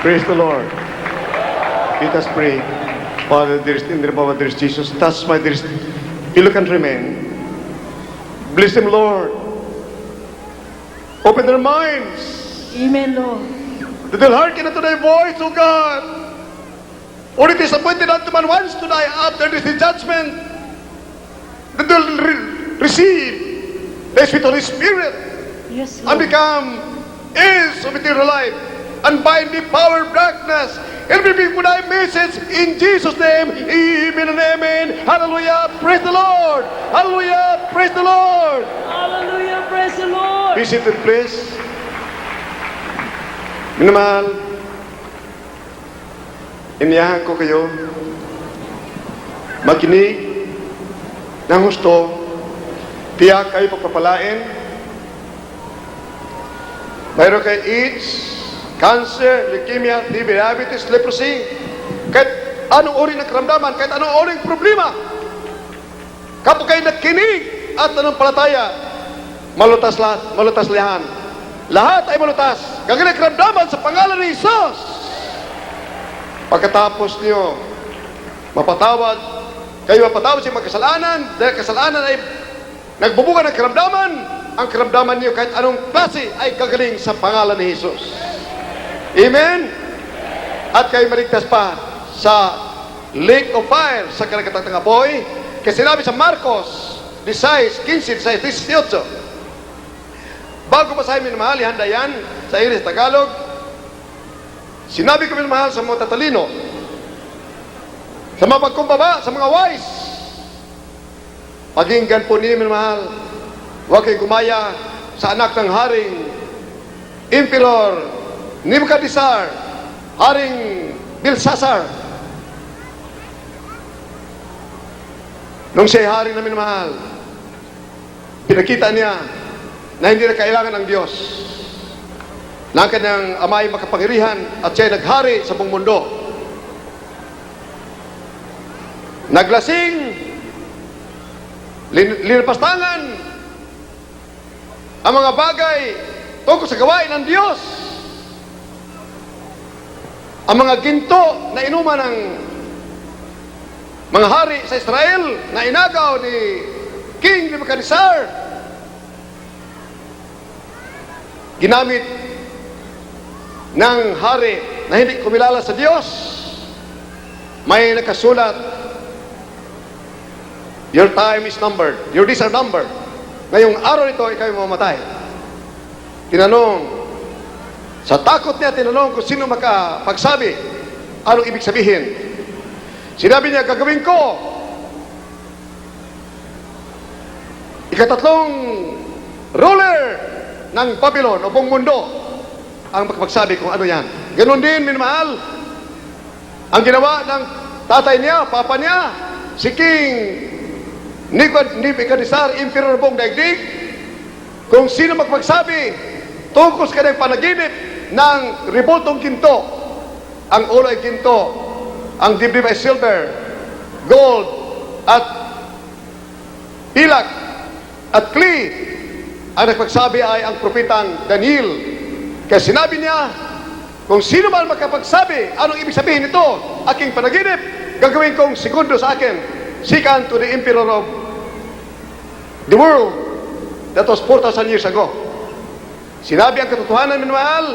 Praise the Lord. Let us pray. Father, dearest, in the name of our dearest Jesus, touch my dearest fellow countrymen. Bless them, Lord. Open their minds. Amen, Lord. That they'll hearken unto thy voice, O God. For it is appointed unto man once to die, after this the judgment. That they'll receive the sweet Holy Spirit Yes, and Lord. become heirs of eternal life and bind the power of darkness. And we bring thy message in Jesus' name. Amen and amen. Hallelujah. Praise the Lord. Hallelujah. Praise the Lord. Hallelujah. Praise the Lord. Be seated, please. Minamahal, iniyahan ko kayo makinig ng husto, tiyak kayo pagpapalain. Mayroon kayo AIDS, cancer, leukemia, TB, diabetes, leprosy, kahit anong uri ng karamdaman, kahit anong uri ng problema. Kapag kayo nakinig at palataya, malutas lahat, malutas lihan. Lahat ay malutas. Gagaling karamdaman sa pangalan ni Jesus. Pagkatapos niyo mapatawad, kayo mapatawad sa mga kasalanan, dahil kasalanan ay nagbubuga ng karamdaman. Ang karamdaman niyo kahit anong klase ay gagaling sa pangalan ni Jesus. Amen? At kayo maligtas pa sa lake of fire sa karagatan ng apoy. Kasi sinabi sa Marcos 16, 15, 18. Bago pa sa amin mahal, ihanda yan sa English, Tagalog. Sinabi ko minamahal sa mga tatalino, sa mga pagkumbaba, sa mga wise. Pakinggan po ninyo minamahal, huwag kayo gumaya sa anak ng haring Emperor Nebuchadnezzar, haring Belshazzar. Nung siya'y haring na minamahal, pinakita niya na hindi na kailangan ng Diyos, na ang kanyang amay makapangyarihan at siya'y naghari sa buong mundo. Naglasing, linapastangan ang mga bagay tungkol sa gawain ng Diyos. Ang mga ginto na inuman ng mga hari sa Israel na inagaw ni King Nebuchadnezzar, ginamit ng hari na hindi kumilala sa Diyos. May nakasulat, your time is numbered, your days are numbered. Ngayong araw nito, ikaw ay mamamatay. Tinanong, sa takot niya, tinanong kung sino makapagsabi, anong ibig sabihin. Sinabi niya, gagawin ko ikatatlong ruler ng Babylon o buong mundo ang makapagsabi kung ano yan. Ganon din, minamahal, ang ginawa ng tatay niya, papa niya, si King Nebuchadnezzar, Emperor ng buong daigdig. Kung sino makapagsabi tungkol sa kanyang panaginip ng ribultong ginto, ang ulo ay ginto, ang dibdib ay silver, gold, at pilak, at clay, ang nagpagsabi ay ang propetang Daniel. Kaya sinabi niya, kung sino man makapagsabi, anong ibig sabihin nito? Aking panaginip, gagawin kong segundo sa akin, second to the emperor of the world. That was 4,000 years ago. Sinabi ang katotohanan, minamahal,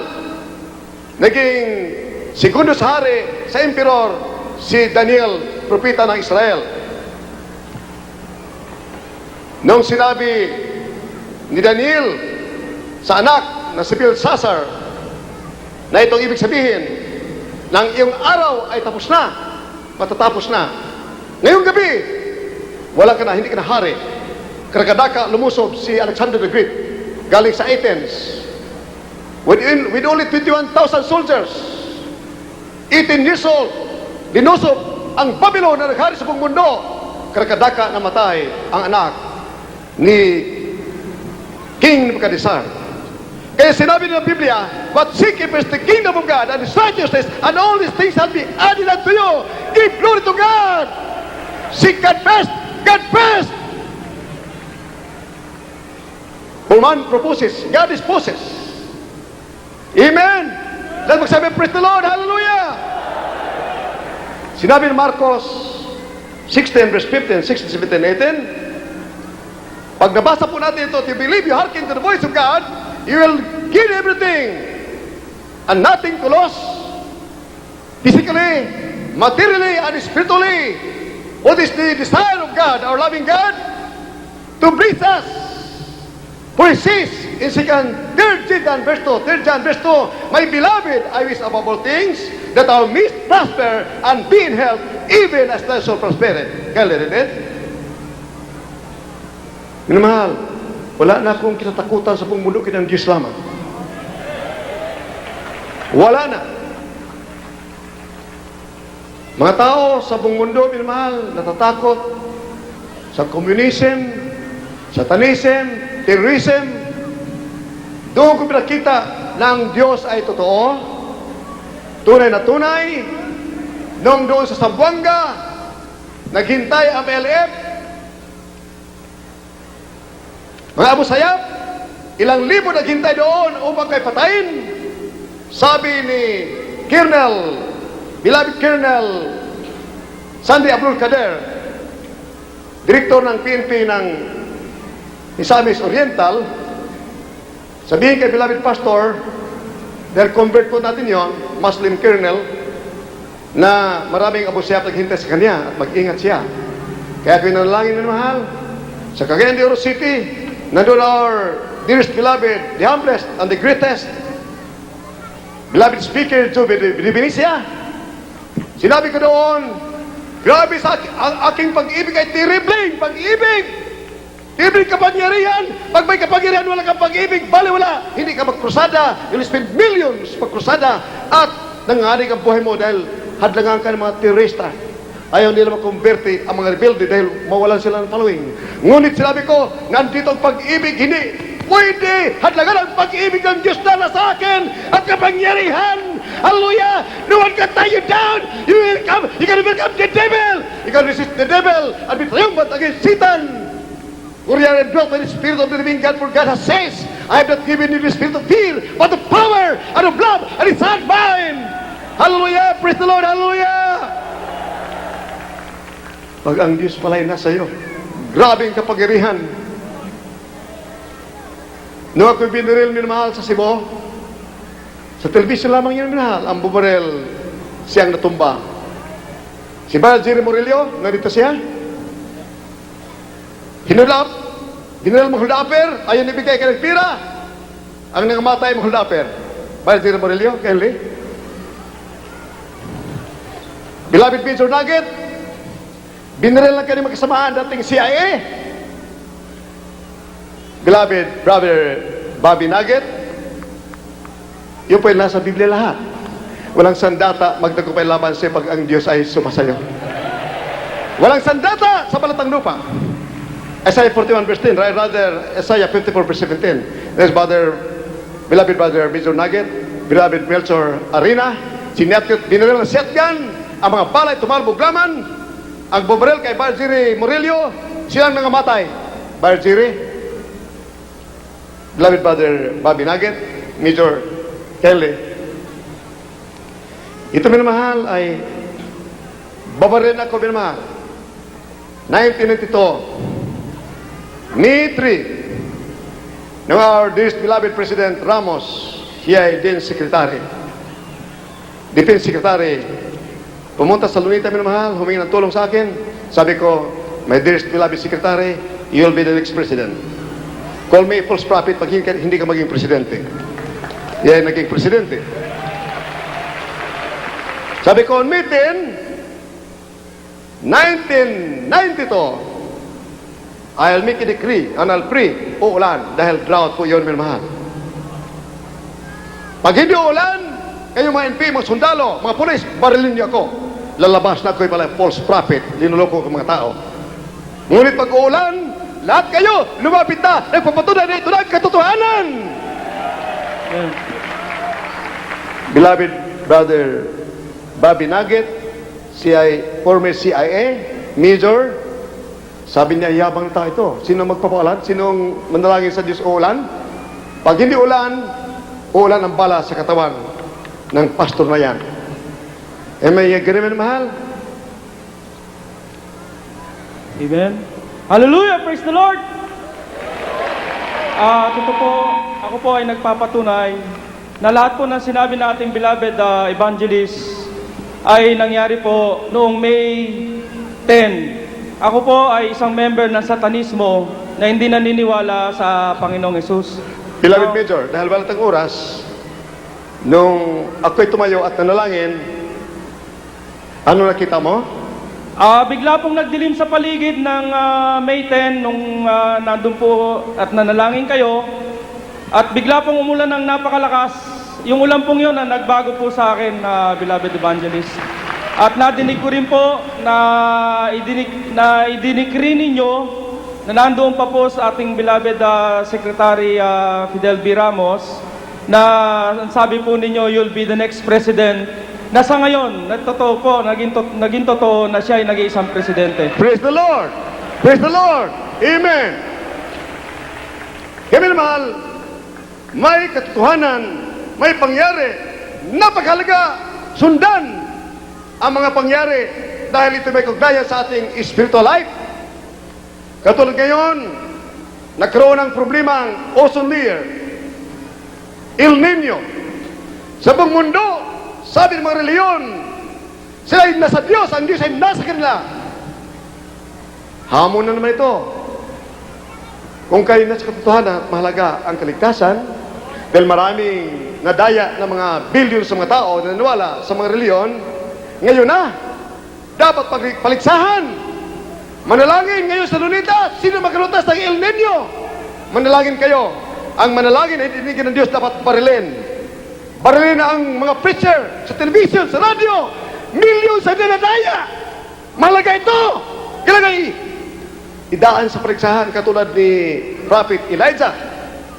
naging segundo sa hari, sa emperor, si Daniel, propeta ng Israel. Nung sinabi ni Daniel sa anak na si Belshazzar na itong ibig sabihin ng iyong araw ay tapos na, matatapos na. Ngayong gabi, wala ka na, hindi ka na hari. Karagadaka lumusob si Alexander the Great galing sa Athens with only 21,000 soldiers, 18 years old. Linusob ang Babylon na naghari sa buong mundo. Karagadaka namatay ang anak ni King Nebuchadnezzar. Kaya sinabi ng Biblia, but seek ye first the kingdom of God and his righteousness, and all these things shall be added unto you. Give glory to God. Seek God first. God first. For man proposes, God disposes. Amen. Let's magsabi, praise the Lord. Hallelujah. Sinabi ni Marcos 16 verse 15, 16, 17, 18, pag nabasa po natin ito, if you believe, you hearken to the voice of God, you will gain everything and nothing to lose. Physically, materially, and spiritually. What is the desire of God, our loving God? To bless us. For it says in 3 John verse 2, my beloved, I wish above all things that our midst prosper and be in health, even as thy soul prospered. Kaya narinig? Minamahal, wala na akong kinatakutan sa buong mundo kinang Diyos lamang. Wala na. Mga tao sa buong mundo, minamahal, natatakot sa communism, satanism, terrorism. Doon ko pinakita na ang Diyos ay totoo, tunay na tunay. Noong doon sa Zamboanga, naghintay ang MLF, mga Abu Sayyaf, ilang libo naghintay doon upang kay patayin. Sabi ni beloved Colonel Sandy Abdul Kader, Direktor ng PNP ng Misamis Oriental, sabihin kay beloved Pastor, dahil convert po natin yon, Muslim Colonel, na maraming Abu Sayyaf naghintay sa kanya at mag-ingat siya. Kaya pinanalangin na mahal, sa Cagayan de Oro City, nandun our dearest beloved, the humblest and the greatest, beloved Speaker Joe Benicia. Sinabi ko doon, grabe sa aking pag-ibig ay terribling pag-ibig. Terribling kapangyarihan. Pag may kapangyarihan, wala kang pag-ibig, bali wala. Hindi ka magkrusada. You'll spend millions magkrusada at nanganig ang buhay mo dahil hadlangan ka ng mga terorista. Ayaw nila makonverte ang mga rebelde dahil mawalan sila ng following. Ngunit sinabi ko, nandito ang pag-ibig, hindi pwede hadlangan ang pag-ibig ng Diyos na sa akin at kapangyarihan. Hallelujah! No one can tie you down. You can overcome the devil. You can resist the devil and be triumphant against Satan. For you are dwelt by the Spirit of the living God, for God has says, I have not given you the spirit of fear, but of power and of love and a sound mind. Hallelujah! Praise the Lord! Hallelujah! Pag ang Diyos pala'y nasa iyo, grabing kapangyarihan. Nung ako'y binaril minamahal sa Cebu, sa television lamang yun minahal, ang bumaril siyang natumba. Si Brother Jerry Murillo, nandito siya. Hinulap, binaril mo huldaper, ayaw nibigay ka ng pira. Ang nangamatay mo huldaper. Brother Jerry Murillo, Kelly. Beloved Major Nugget, binaril lang kayo magkasamaan dating CIA. Beloved Brother Bobby Nugget, yun po yung nasa Biblia lahat. Walang sandata magtagumpay laban siya pag ang Diyos ay sumasayo. Walang sandata sa balatang lupa. Isaiah 41 verse 10, rather Isaiah 54 verse 17. There's beloved Brother Major Nugget, beloved Melchor Arena, binaril ng shotgun, ang mga balay tumalbog-laman, ang bumaril kay Brother Jerry Murillo, silang nangamatay. Brother Jerry, beloved Brother Bobby Nugget, Major Kelly. Ito minamahal ay babarin ako minamahal. 1992, May 3, ng our dearest beloved President Ramos, siya ay din Secretary. Defense Secretary, pumunta sa Lunita minamahal, humingi ng tulong sa akin. Sabi ko, my dearest beloved Secretary, you'll be the next President. Call me false prophet pag hindi ka maging presidente. Yan naging presidente. Sabi ko, on May 10, 1992, I'll make a decree and I'll pray, uulan, dahil drought po yun, minamahal. Pag hindi uulan, kayo mga NP, mga sundalo, mga pulis, barilin niyo ako. Lalabas na ako'y pala false prophet, linuloko ko mga tao. Ngunit pag uulan, lahat kayo, lumapit na, nagpapatunay na ito na katotohanan. Yeah. Beloved Brother Bobby Nugget, former CIA, Major, sabi niya, yabang tao ito. Sino magpapaulan? Sinong manalangin sa Diyos uulan? Pag hindi ulan, uulan ang bala sa katawan ng pastor na yan. Eh may ganun mahal. Amen. Hallelujah! Praise the Lord! Ito po, ako po ay nagpapatunay na lahat po ng sinabi nating beloved evangelist ay nangyari po noong May 10. Ako po ay isang member ng Satanismo na hindi naniniwala sa Panginoong Hesus. Beloved Major, dahil wala tayong oras, nung ako'y tumayo at nanalangin, ano nakita mo? Bigla pong nagdilim sa paligid ng May 10 nung nandun po at nanalangin kayo. At bigla pong umulan ng napakalakas. Yung ulan pong yun na nagbago po sa akin, beloved evangelist. At nadinig ko rin po na idinig rin ninyo na nandoon pa po sa ating beloved Secretary Fidel B. Ramos na ang sabi po ninyo, you'll be the next president. Nasa ngayon, totoo po, naging totoo na siya ay nag-iisang presidente. Praise the Lord! Praise the Lord! Amen! Kami na mahal, may katotohanan, may pangyari, napakahalaga, sundan ang mga pangyari dahil ito may kugnayan sa ating spiritual life. Katulad ngayon, nagkaroon ng problema ang ozone layer, El Nino. Sa buong mundo, sabi ng mga reliyon, sila ay nasa Diyos, ang Diyos ay nasa kanila. Hamon na naman ito. Kung kayo nasa katotohanan at mahalaga ang kaligtasan, dahil maraming nadaya ng mga billions sa mga tao na naniwala sa mga reliyon, ngayon na, dapat paligsahan. Manalangin ngayon sa Lunita, sino magkalutas ng El Nino? Manalangin kayo. Ang manalangin ay dinigin ng Diyos dapat barilin. Barilin na ang mga preacher sa television, sa radio. Millions ang dinadaya. Mahalaga ito. Kailangan idaan sa paligsahan katulad ni Prophet Elijah.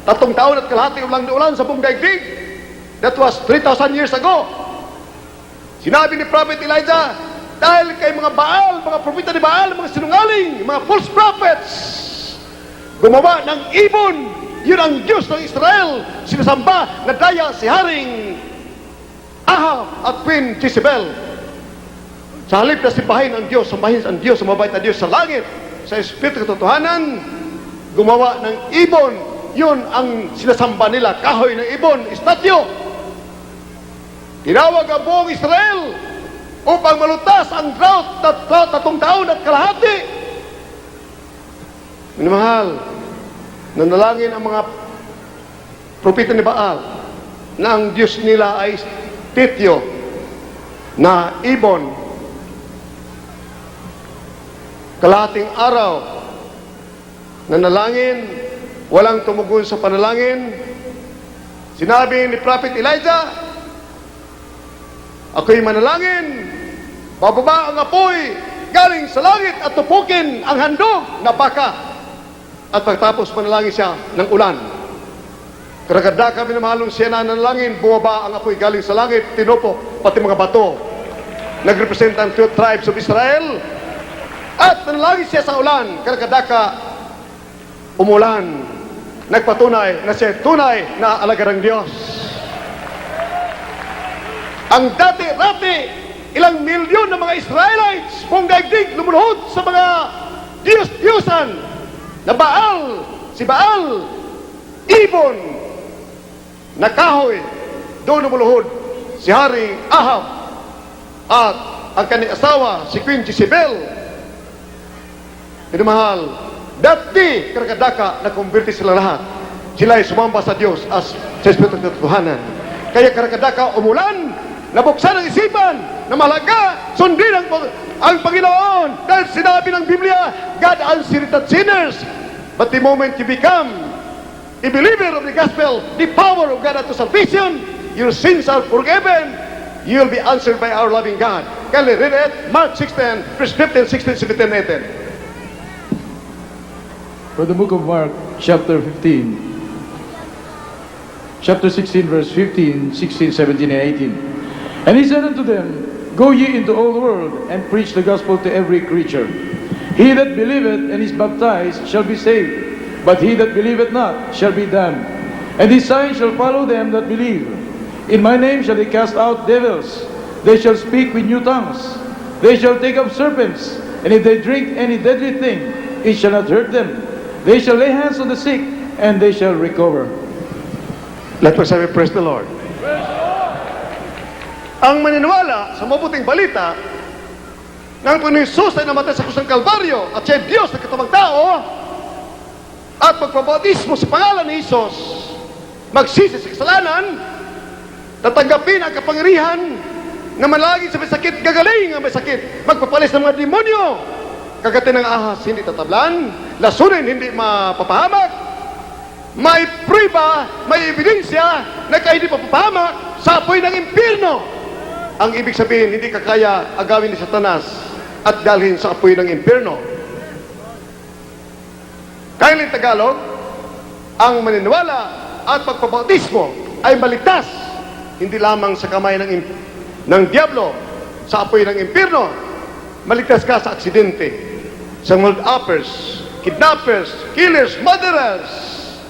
3 taon at kalahati ulang na ulan sa buong daigdig. That was 3,000 years ago. Sinabi ni Prophet Elijah, dahil kay mga Baal, mga propeta ni Baal, mga sinungaling, mga false prophets, gumawa ng ibon. Yun ang Diyos ng Israel. Sinasamba na daya si Haring Ahab at Queen Jezebel. Sa halip na simbahin ang Diyos, sambahin ang Diyos, mabait na Diyos sa langit, sa Espiritu katotohanan, gumawa ng ibon. Yun ang sinasamba nila, kahoy ng ibon, estatyo. Tinawag ang buong Israel upang malutas ang drought na 3 taon at kalahati. Minamahal, nanalangin ang mga propeta ni Baal na ang Diyos nila ay tityo na ibon. Kalahating araw, nanalangin, walang tumugon sa panalangin. Sinabi ni Prophet Elijah, ako'y manalangin, bababa ang apoy galing sa langit at tupukin ang handog na baka. At pagtapos manalangin siya ng ulan. Karagada kami na mahalong siya na nanalangin, bumaba ang apoy galing sa langit, tinupok pati mga bato. Nagrepresent ang 12 tribes of Israel. At nanalangin siya sa ulan, karagada ka umulan. Nagpatunay na siya tunay na alaga ng Diyos. Ang dati-rati, ilang milyon ng mga Israelites, buong daigdig, lumuluhod sa mga Diyos-Diyosan na Baal, si Baal, ibon, na kahoy, doon lumuluhod si Haring Ahab at ang kanyang asawa, si Queen Jezebel. Minamahal, dati karakadaka na kumbirti sila lahat. Sila ay sumamba sa Diyos as sa Espiritu ng Tuhanan. Kaya karakadaka umulan, nabuksan ang isipan na mahalaga, sundin ang Panginoon. Dahil sinabi ng Biblia, God answered the sinners. But the moment you become a believer of the gospel, the power of God unto salvation, your sins are forgiven. You will be answered by our loving God. Can we read it? Mark 16, verse 15, 16, 17, 18. For the book of Mark, chapter 15, chapter 16, verse 15, 16, 17, and 18. And he said unto them, Go ye into all the world, and preach the gospel to every creature. He that believeth and is baptized shall be saved, but he that believeth not shall be damned. And these signs shall follow them that believe. In my name shall they cast out devils. They shall speak with new tongues. They shall take up serpents, And if they drink any deadly thing, it shall not hurt them. They shall lay hands on the sick, and they shall recover. Let us say, praise the Lord. Ang maniniwala sa mabuting balita ng Panginoon Jesus ay namatay sa krus ng Kalbaryo at siya ay Diyos na katamang tao at magpabautismo sa pangalan ni Jesus, magsisi sa kasalanan, tatanggapin ang kapangyarihan na malaging sa may sakit, gagaling ang may sakit, magpapalis ng mga demonyo, kagatin ng ahas hindi tatablan, lasunin hindi mapapahamak, may prueba, may ebidensya na kaya hindi papahamak sa apoy ng impyerno. Ang ibig sabihin, hindi ka kaya agawin ni Satanas at dalhin sa apoy ng impyerno. Kaya ng Tagalog, ang maniniwala at pagpabautismo ay maligtas, hindi lamang sa kamay ng diablo, sa apoy ng impyerno. Maligtas ka sa aksidente, sa hold-uppers, kidnappers, killers, murderers,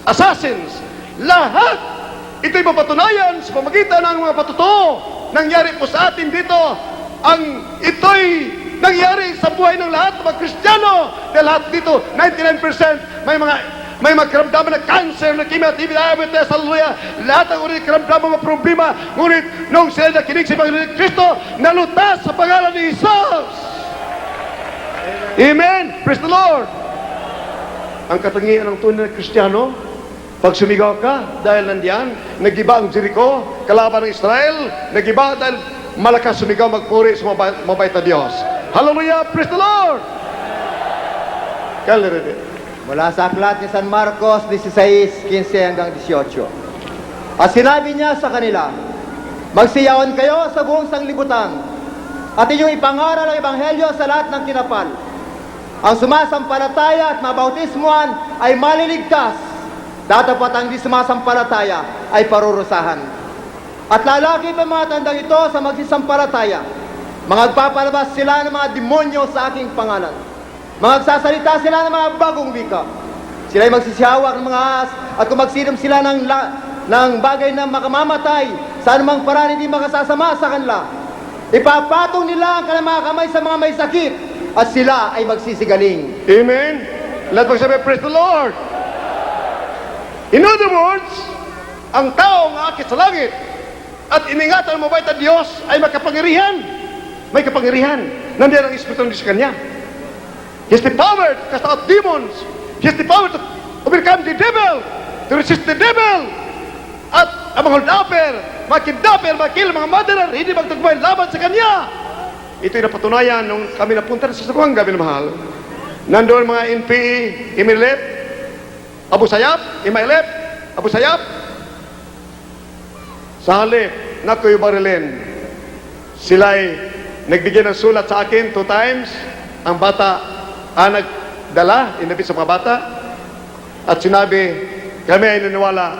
assassins, lahat. Ito'y mapatunayan sa pamagitan ng mga patotoo. Nangyari po sa atin dito, ito'y nangyari sa buhay ng lahat ng mga Kristiyano. Dahil lahat dito, 99% may mga karamdaman na cancer, leukemia, TB, diabetes, hallelujah. Lahat ang ulit karamdaman, mga problema. Ngunit, nung sila nakinig sa Panginoon Kristo, nalutas sa pangalan ni Jesus. Amen. Praise the Lord. Ang katangian ng tunay na Kristiyano, pag sumigaw ka dahil nandiyan, nagiba ang Jericho, kalaban ng Israel, nagiba dahil malakas sumigaw magpuri sa mabait na Diyos. Hallelujah! Praise the Lord! Kaliride. Mula sa aklat ni San Marcos 16:15 hanggang 18. At sinabi niya sa kanila, magsiyawan kayo sa buong sanglibutan at inyong ipangaral ang ebanghelyo sa lahat ng kinapal. Ang sumasampalataya at mabautismuhan ay maliligtas. Datapat ang di sumasampalataya ay parurusahan. At lalaki pa mga tandang ito sa magsisampalataya. Magpapalabas sila ng mga demonyo sa aking pangalan. Magsasalita sila ng mga bagong wika. Sila ay magsisiyawak ng mga ahas at kung magsinom sila ng bagay na makamamatay, sa anumang paraan hindi makasasama sa kanila. Ipapatong nila ang kanilang mga kamay sa mga may sakit at sila ay magsisigaling. Amen. Let us say, praise the Lord. In other words, ang taong aakit sa langit at iningatan ang mabait na Diyos ay makapangyarihan. May kapangyarihan. Nandiyan ang Espiritu ng Diyos sa kanya. He has the power to cast out demons. He has the power to overcome the devil, to resist the devil. At ang mga hold-upper, mga kidnapper, mga kill, mga murderer, hindi magtagpuan laban sa kanya. Ito'y napatunayan nung kami napunta sa Zamboanga, minamahal. Nandoon mga NPE, Imilet, Abu Sayyaf, Imailep, Abu Sayyaf. Sa halip na ko'y barilin, sila'y nagbigyan ng sulat sa akin 2 times. Ang bata nagdala, inabit sa mga bata. At sinabi, kami ay naniwala,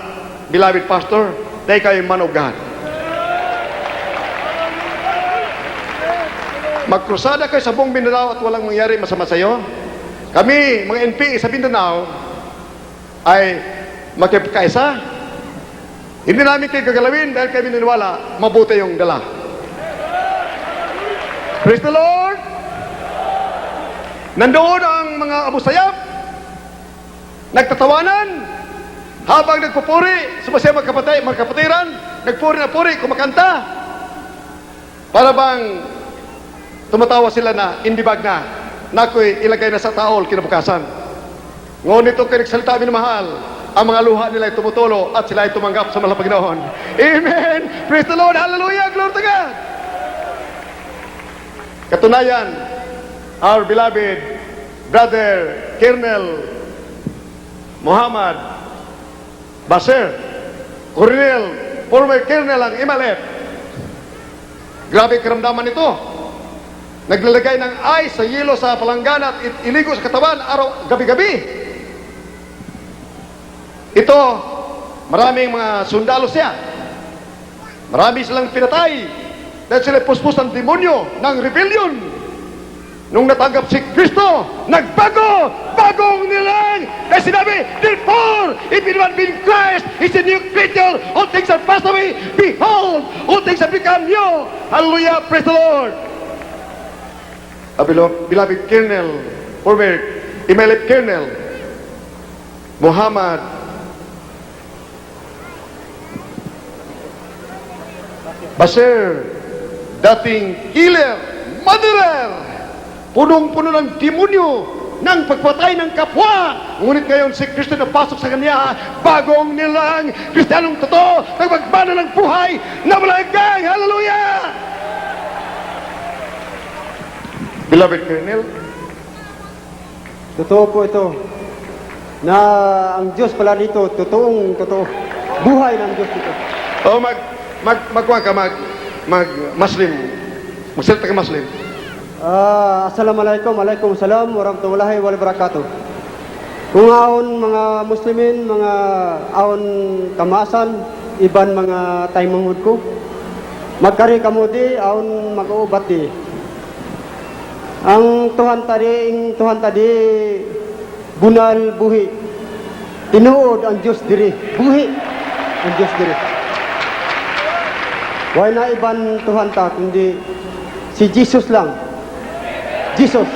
beloved pastor, dahil kayo man of God. Magkrusada kayo sa buong Mindanao at walang mangyari masama sa iyo. Kami, mga NPE sa Mindanao, ay makipagkaisa. Hindi namin kayo gagalawin dahil kami naniwala, mabuti yung dala. Praise the Lord! Nandoon ang mga Abu Sayyaf, nagtatawanan, habang nagpupuri, sumasaya magkapatiran, nagpuri na puri, kumakanta. Para bang tumatawa sila na, indibag na ako'y ilagay na sa taol kinabukasan. Ngunit ito kayo nagsalita, minamahal, ang mga luha nila ay tumutulo at sila ay tumanggap sa mahal na Panginoon. Amen! Praise the Lord! Hallelujah! Glory to God! Katunayan, our beloved brother Colonel Muhammad Basir, Colonel, former Colonel ang Imalet. Grabe karamdaman ito. Naglalagay ng ice sa yelo sa palanggana at iligo sa katawan araw, gabi-gabi. Ito, maraming mga sundalo siya. Marami silang pinatay dahil sila puspos ng demonyo ng rebellion. Nung natanggap si Kristo, nagbago! Bagong nilang! Dahil sinabi, therefore, if anyone be in Christ, is a new creature. All things are passed away. Behold, all things have become new. Hallelujah, praise the Lord. beloved Colonel, former MLF Colonel, Muhammad Bashir, dating killer, murderer, punong-puno ng demonyo ng pagpatay ng kapwa. Ngunit ngayon si Kristo na pasok sa kanya, bagong nilang Kristiyanong totoo, nagbagbana ng buhay na walang hanggang. Hallelujah! Beloved Colonel, Totoo po ito na ang Diyos pala dito, totoo. Buhay ng Diyos dito. o magkuha ka, Muslim, magsalita ka Muslim. Assalamualaikum, Waalaikumsalam, warahmatullahi wabarakatuh. Kung aon mga Muslimin, mga aon kamasan, iban mga taymangud ko, magkari kamudi, aon mag-uubat di. Ang Tuhan tadi, bunal buhi. Tinuod ang Diyos diri, buhi ang Diyos diri. Why na iban Tuhan ta, kundi si Jesus lang. Jesus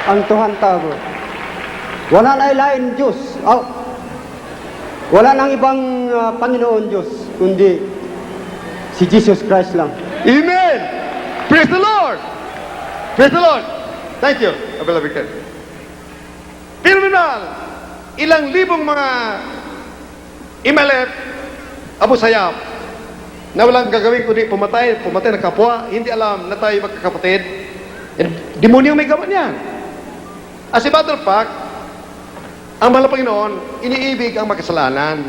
ang Tuhan ta. Wala na ilain Diyos. Wala nang ibang Panginoon Diyos, kundi si Jesus Christ lang. Amen! Praise the Lord! Praise the Lord! Thank you, beloved Colonel. Criminal, ilang libong mga MLF, Abu Sayyaf, na walang gagawin kundi pumatay ng kapwa, hindi alam na tayo magkakapatid. Demonyo may gawa niyan. As a matter of fact, ang mahal na Panginoon, iniibig ang makasalanan.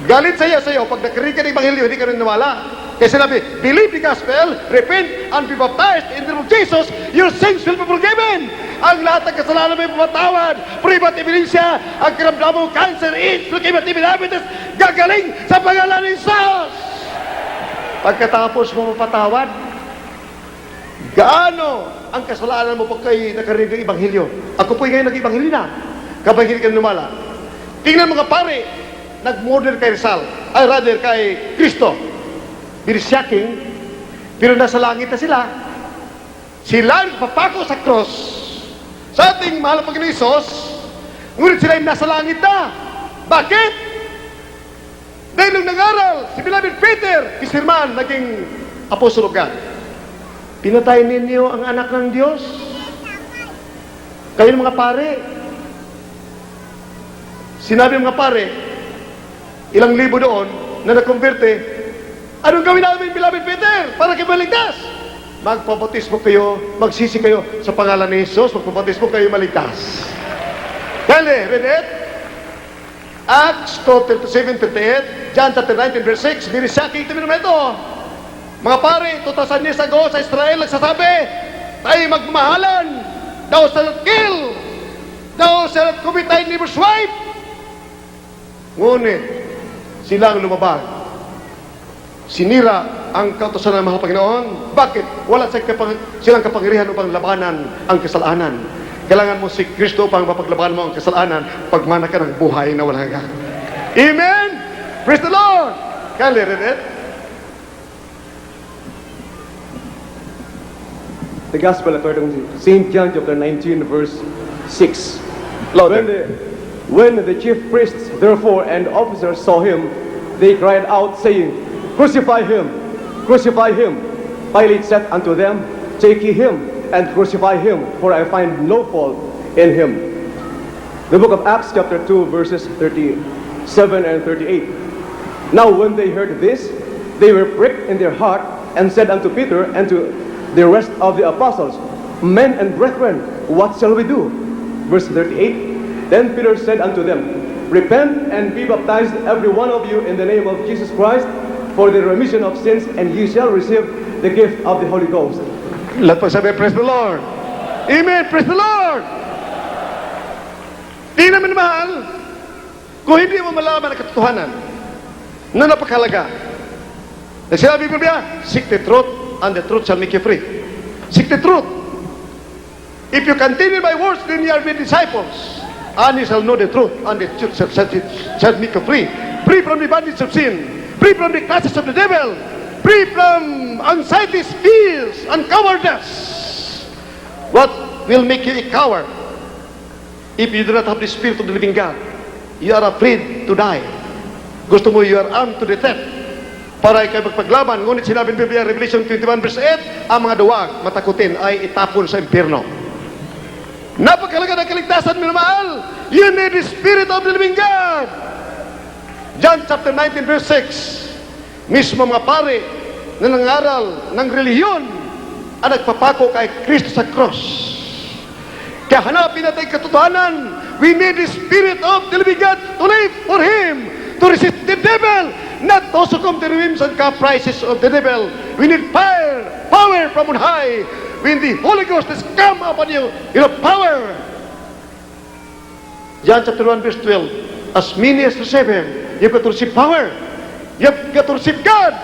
Galit sa iyo, pag nakarinig ka ng Ebanghelyo, hindi ka rin nawala. Kaya sinabi, believe the gospel, repent, and be baptized in the name of Jesus, your sins will be forgiven. Ang lahat ng kasalanan may pumatawad. Privat ebidensya, ang karamdamang cancer, AIDS, leukemia, TB, diabetes, gagaling sa pangalan ni Jesus. Pagkatapos mo mapatawad, gaano ang kasalanan mo pag kayo nakarinig ng Ebanghelyo? Ako po'y ngayon nag-Ebanghelyo na. Kapag hindi ka numala. Tingnan mga pare, nag-murder kay Rizal, ay rather kay Kristo. Binisyaking, pero nasa langit na sila. Sila nagpapako sa cross sa ating mahal na Panginoon Isos, ngunit sila ay nasa langit na. Bakit? Dahil nung nangaral, si beloved Peter, kisirman, naging apostol of God. Pinatay ninyo ang anak ng Diyos. Kayo mga pare. Sinabi ng mga pare, ilang libo doon na nakonverte, anong gawin namin, beloved Peter, para kayo maligtas? Magpabatismo kayo, magsisi kayo sa pangalan ni Jesus, magpabatismo kayo maligtas. Dali, read it. Acts 27:38, John 19 verse 6, binisyaking ito naman ito. Mga pare, 2,000 years ago sa Israel, nagsasabi, tayo magmamahalan, thou shalt not kill, thou shalt not commit thy neighbor's wife. Ngunit, silang lumabag. Sinira ang kautusan ng mahal Panginoon. Bakit? Wala silang kapangyarihan upang labanan ang kasalanan. Kailangan mo si Kristo upang mapaglabanan mo ang kasalanan pagmana ka ng buhay na walang hanggan. Amen! Praise the Lord! Can you read it? The Gospel according to St. John chapter 19 verse 6. Louder. When the chief priests therefore and officers saw him, they cried out, saying, Crucify him! Crucify him! Pilate said unto them, Take ye him, and crucify him, for I find no fault in him. The book of Acts chapter 2 verses 37 and 38. Now when they heard this, they were pricked in their heart, and said unto Peter and to the rest of the apostles, Men and brethren, what shall we do? Verse 38. Then Peter said unto them, Repent and be baptized every one of you in the name of Jesus Christ for the remission of sins, and you shall receive the gift of the Holy Ghost. Lahat po sabi, praise the Lord. Amen, praise the Lord. Di naman mahal, kung hindi mo malaman ang katotohanan na napakalaga. Sinabi ko niya, seek the truth, and the truth shall make you free. Seek the truth. If you continue my words, then you are my disciples. And you shall know the truth, and the truth shall make you free. Free from the bondage of sin, free from the clutches of the devil, free from anxieties, fears, and cowardice. What will make you a coward? If you do not have the Spirit of the living God, you are afraid to die. Gusto mo, you are armed to the death para ikay magpaglaban. Ngunit sinabi ng Biblia, Revelation 21 verse 8, ang mga duwag, matakutin, ay itapon sa impyerno. Napakalaga ng kaligtasan, minamahal. You need the Spirit of the living God. John chapter 19 verse 6, mismo mga pare na nangaral ng reliyon ang nagpapako kay Kristo sa cross. Kaya hanapin natin katotohanan. We need the Spirit of the living God to live for Him, to resist the devil, not to succumb to the whims and caprices of the devil. We need power from on high. When the Holy Ghost has come upon you, you have power. John chapter 1 verse 12, as many as receive Him, you've got to receive power. You've got to receive God.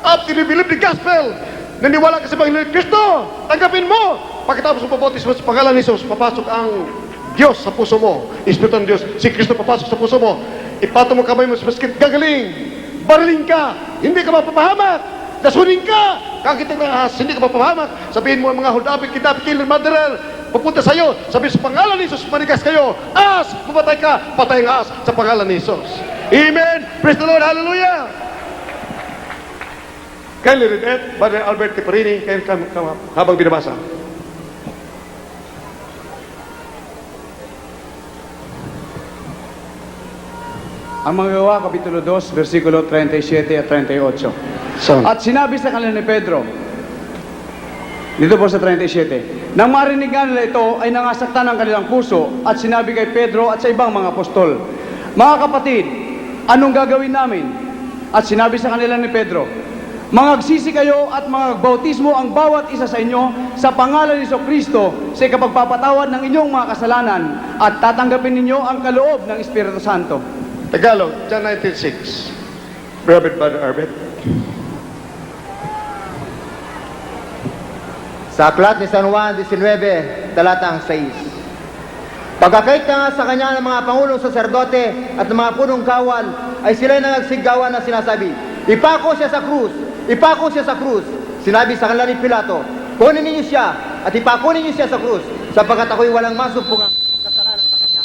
After you believe the gospel, naniwala ka sa Panginoon Kristo, tanggapin mo. Pagkatapos mo pabotismo sa pangalan ni Jesus, papasok ang Diyos sa puso mo. Espiritu ng Diyos, si Kristo papasok sa puso mo. Ipatong mo kamay mo sa basket, gagaling. Bariling ka, hindi ka mapapahamak. Dasunin ka, kakita ng ahas, hindi ka mapapahamak. Sabihin mo ang mga hold up, kidnap, killer, murderer, pupunta sa iyo. Sabihin sa pangalan ni Jesus, manigas kayo. Ahas, pumatay ka, patay ang ahas sa pangalan ni Jesus. Amen. Praise the Lord. Hallelujah. Kindly read it, Brother Albert Tiparini, habang binabasa. Ang mga gawa, Kapitulo 2, versikulo 37 at 38. At sinabi sa kanila ni Pedro, dito po sa 37, nang marinig nga nila ito, ay nangasaktan ang kanilang puso, at sinabi kay Pedro at sa ibang mga apostol, mga kapatid, anong gagawin namin? At sinabi sa kanila ni Pedro, mangagsisi kayo at mangagbautismo ang bawat isa sa inyo sa pangalan ni Kristo sa kapagpapatawad ng inyong mga kasalanan, at tatanggapin ninyo ang kaloob ng Espiritu Santo. Tagalog, John 19:6. Brother Arbet. Sa aklat ni San Juan 19, talatang 6. Pagkakait na nga sa kanya ng mga pangulong saserdote at ng mga punong kawal, ay sila'y nangagsigawan na sinasabi, ipako siya sa krus! Ipako siya sa krus! Sinabi sa kanila ni Pilato, kunin ninyo siya at ipako ninyo siya sa krus, sapagkat ako'y walang masumpungang kasalanan sa kanya.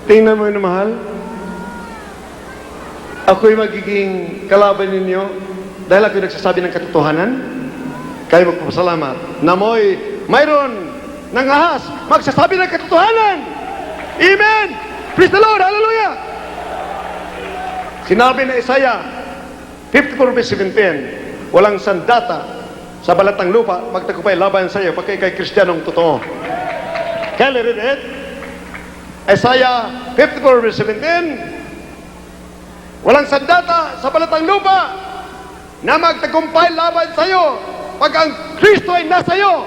Tingnan mo yun, mahal. Ako'y magiging kalaban ninyo dahil ako'y nagsasabi ng katotohanan. Kayo magpapasalamat na mayroon ng ahas magsasabi ng katotohanan. Amen! Praise the Lord! Hallelujah! Sinabi na Isaiah 54:17, walang sandata sa balat ng lupa magtagumpay laban sa iyo pagka ikay Kristiyanong totoo. Can you read it? Isaiah 54:17, walang sandata sa balat ng lupa na magtagumpay laban sa iyo pag ang Kristo ay nasa iyo.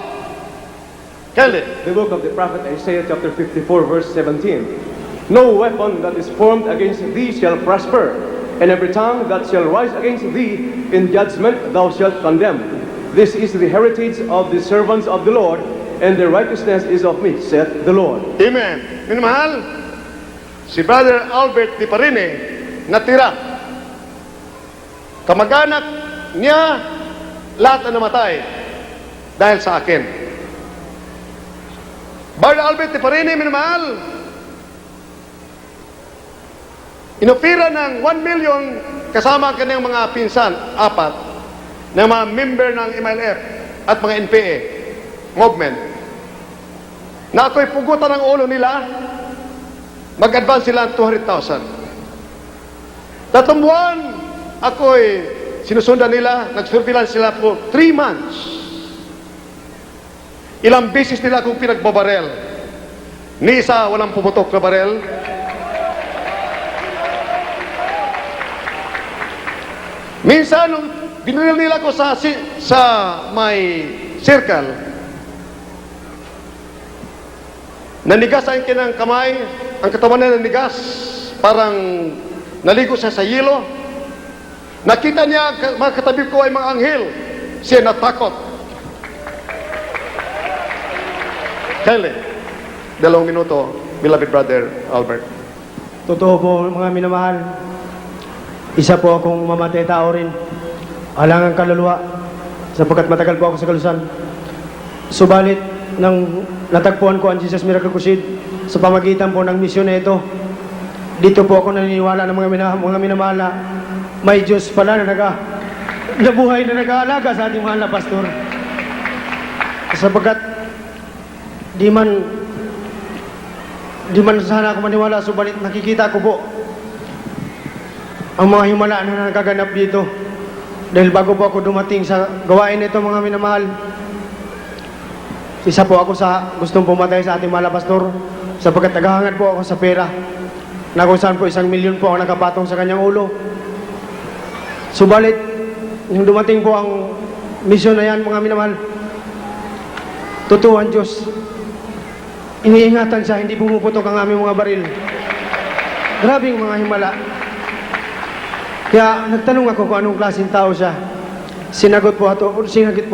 Kelly. The book of the prophet Isaiah chapter 54 verse 17. No weapon that is formed against thee shall prosper, and every tongue that shall rise against thee in judgment thou shalt condemn. This is the heritage of the servants of the Lord, and their righteousness is of me, saith the Lord. Amen. Minamahal, si Brother Albert Tiparini natira. Kamag-anak niya lahat na namatay dahil sa akin. Brother Albert Tiparini, minamahal, inopira ng 1 million kasama ang kanyang mga pinsan, 4, na mga member ng MLF at mga NPA movement, na ako'y pugutan ng ulo nila, mag-advance sila ng 200,000. 3 buwan, ako'y sinusundan nila, nag-surveillance sila for 3 months. Ilang beses nila akong pinagbabarel. Ni isa, walang pumutok na barel. Minsan, nung dinuril nila ko sa may circle, nanigas ang kinang kamay, ang katawan na nanigas, parang naligo siya sa yelo. Nakita niya, mga katabi ko ay mga anghel. Siya natakot. Kelly, 2 minuto, beloved brother Albert. Totoo po mga minamahal. Isa po akong mamatay tao rin. Alangang kaluluwa sapagkat matagal po ako sa kalusan. Subalit, nang natagpuan ko ang Jesus Miracle Crusade sa pamagitan po ng misyon na ito, dito po ako naniniwala ng mga minamahal na may Diyos pala na nabuhay na nag-aalaga sa ating mahal na pastor. Sapagkat di man sana ako maniwala, subalit nakikita ko po ang mga himala na nagaganap dito. Dahil bago po ako dumating sa gawain nito, mga minamahal, isa po ako sa gustong pumatay sa ating mahal na pastor, sapagkat naghahangad po ako sa pera, na kung saan po 1 milyon po ang nakapatong sa kanyang ulo. Subalit, nung dumating po ang misyon na yan, mga minamahal, totoo ang Diyos. Iniingatan siya, hindi pumuputok ang aming mga baril. Grabing mga himala. Kaya nagtanong ako kung anong klaseng tao siya. Sinagit po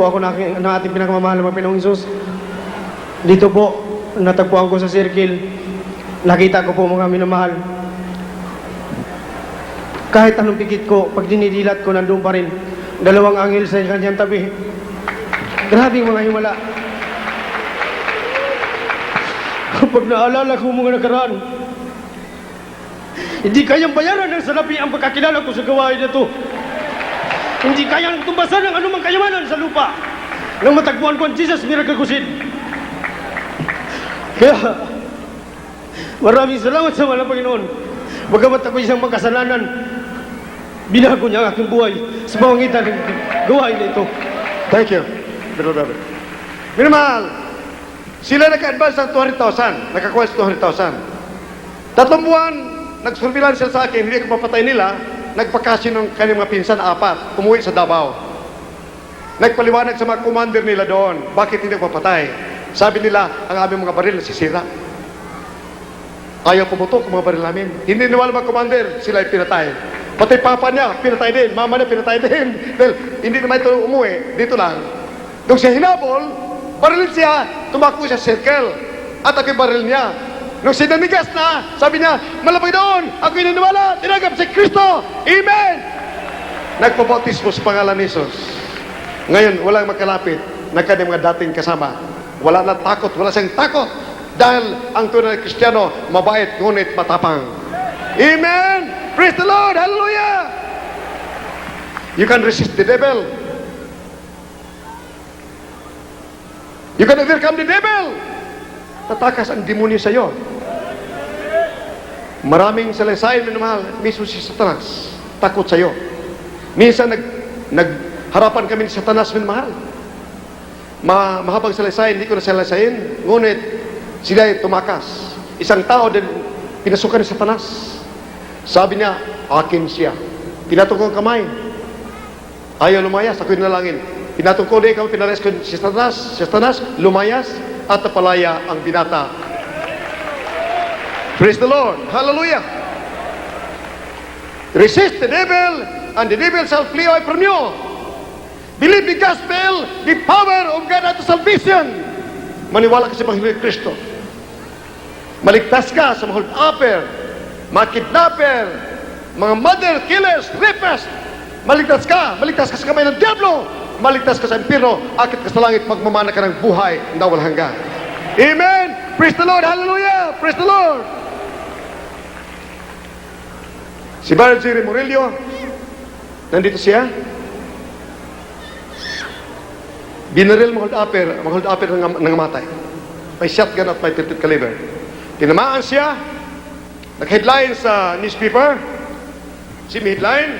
ako ng ating pinakamamahal na Panginoong Hesus. Dito po, natagpuan ko sa circle. Nakita ko po mga minamahal. Kahit anong pikit ko, pag dinidilat ko, nandun pa rin. 2 anghel sa kanyang tabi. Grabing mga himala. Kapag naalala ko mga nakaraan, hindi kayang bayaran ng salapi ang pagkakilala ko sa gawain na ito. Hindi kayang tumbasan ng anumang kayamanan sa lupa nang matagpuan ko ang Jesus Miracle Crusade. Kaya, maraming salamat sa mahal na Panginoon. Bagamat ako isang magkasalanan, binago niya ang aking buhay sa pamamagitan ng gawain na ito. Thank you, Brother Robert. Minamahal, sila naka-advance ng 200,000, nakakuha sa 200,000. 3 buwan, nag-surveillance sila sa akin, hindi ko papatay nila, nagpakasyon ng kanyang mga pinsan 4, umuwi sa Davao. Nagpaliwanag sa mga commander nila doon, bakit hindi ko papatay? Sabi nila, ang aming mga baril nasisira. Ayaw pumutok ang mga baril namin. Hindi niwala mga commander, sila ay pinatay. Pati papa niya, pinatay din. Mama niya, pinatay din. Dahil hindi naman ito umuwi, dito lang. Nung siya hinabol, baril siya, tumakbo siya sa circle. At ako yung baril niya. Nung sinamigas na, sabi niya, malapit doon, ako inaniwala, tinagap si Kristo. Amen! Nagpabautismo sa pangalan ni Jesus. Ngayon, walang makalapit na kanyang mga dating kasama. Wala na takot, wala siyang takot. Dahil ang tunay na Kristiyano, mabait, ngunit matapang. Amen! Praise the Lord! Hallelujah! You can resist the devil. You can overcome the devil. Tatakas ang demonyo sa iyo. Maraming salaysay, minamahal, mismo si Satanas, takot sa iyo. Minsan nagharapan kami ni Satanas, minamahal. Mahabang salaysay, hindi ko na salaysayin, ngunit sila ay tumakas. Isang tao din pinasukan ni Satanas. Sabi niya, akin siya. Pinatong ko ang kamay. Ayaw lumayas, ako'y nalangin. Pinatong ko din kami, pinares ko si Satanas, lumayas, at napalaya ang binata. Praise the Lord. Hallelujah. Resist the devil, and the devil shall flee away from you. Believe the gospel, the power of God unto salvation. Maniwala ka sa Panginoon Kristo. Maligtas ka sa mga hold-upper, mga kidnapper, mga mother killers, rapists. Maligtas ka sa kamay ng diablo. Maligtas ka sa impyerno, akit ka sa langit, magmamana ka ng buhay na walang hanggan. Amen! Praise the Lord! Hallelujah! Praise the Lord! Si Brother Jerry Murillo, nandito siya. Binaril mga hold-upper nangamatay. May shotgun at may 38 caliber. Tinamaan siya, nag-headline sa newspaper, Simi headline,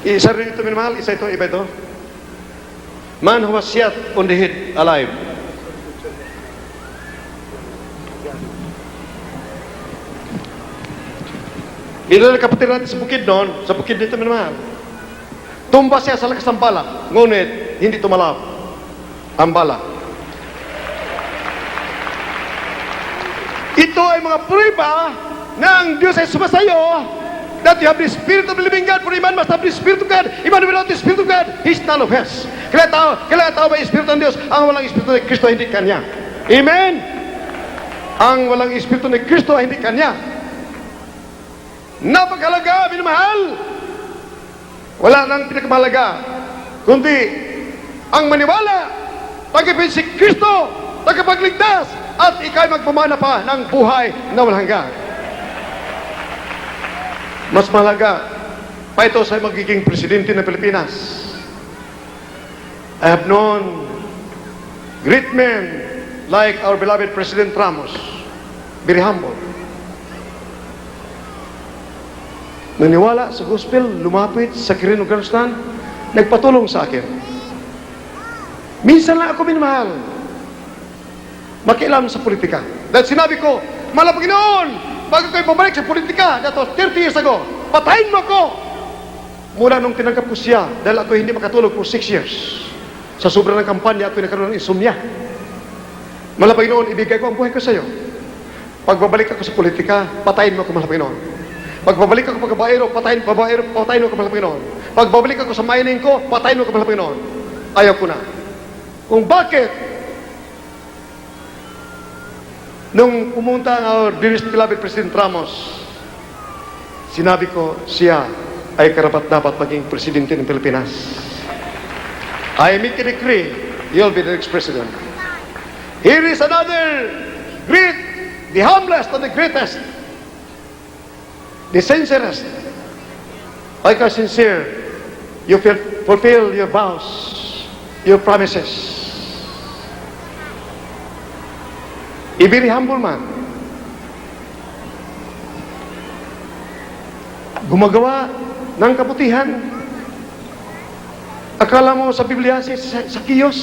isa rin ito, minamahal, isa ito, iba ito. Man who was shot on the head alive. Ito na kapatid natin sa bukid noon, sa bukid dito, minamahal. Tumba siya sa lakas ng bala, ngunit hindi tumalab ang bala. Ito ay mga prueba na ang Diyos ay sumasayo, that you have the Spirit of the living God, for a man must have the Spirit of God. A man without the Spirit of God, he's none of us. Kailangan tao may Espiritu ng Diyos. Ang walang Espiritu ni Kristo, hindi kanya. Amen? Ang walang Espiritu ni Kristo, hindi kanya. Napakalaga, minamahal. wala nang pinakamahalaga, kundi ang maniwala, tanggapin si Kristo, tagapagligtas, at ikay magpamana pa ng buhay na walang hanggan. Mas mahalaga pa ito sa magiging presidente ng Pilipinas. I have known great men like our beloved President Ramos, very humble. Naniwala sa gospel, lumapit sa Quirino Afghanistan, nagpatulong sa akin. Minsan lang ako minamahal, makialam sa politika. Dahil sinabi ko, mahal na Panginoon, bago kayo pabalik sa politika, that was 30 years ago, patayin mo ako! Mula nung tinanggap ko siya, dahil ako hindi makatulog for 6 years. Sa sobrang ng kampanya, ako nagkaroon ng insomnia. Mahal na Panginoon, ibigay ko ang buhay ko sa iyo. Pagbabalik ako sa politika, patayin mo ako, mahal na Panginoon. Pagbabalik ako pagkabaero, patayin mo ako, mahal na Panginoon. Pagbabalik ako sa mining ko, patayin mo ako, mahal na Panginoon. Ayaw ko na. Kung bakit, nung pumunta ang our dearest beloved President Ramos, sinabi ko, siya ay karapat-dapat maging presidente ng Pilipinas. I make a decree, you'll be the next president. Here is another great, the humblest and the greatest, the sincerest. Like are sincere, you fulfill your vows, your promises. A very humble man. Gumagawa ng kabutihan. Akala mo sa Biblia sa kiyos.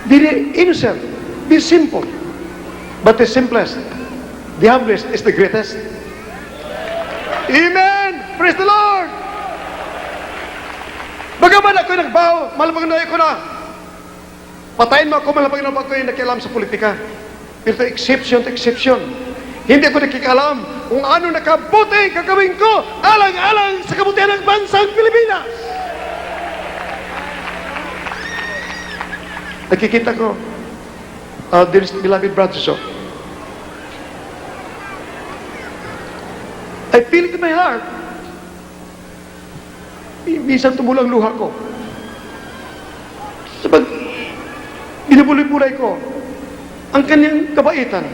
Very innocent, very simple. But the simplest, the humblest is the greatest. Amen! Praise the Lord! Bagaman ako'y nagbaw, malapag na ako na. Patayin mo ako, malapag na ako'y nakialam sa politika. Pero exception to exception. Hindi ako nakikialam kung ano nakabuti gagawin ko alang-alang sa kabutihan ng bansang Pilipinas. Nakikita ko, dear beloved brothers, I feel it in my heart. Minsan tumulang luha ko. Sabag, binubulay-bulay ko ang kanyang kabaitan.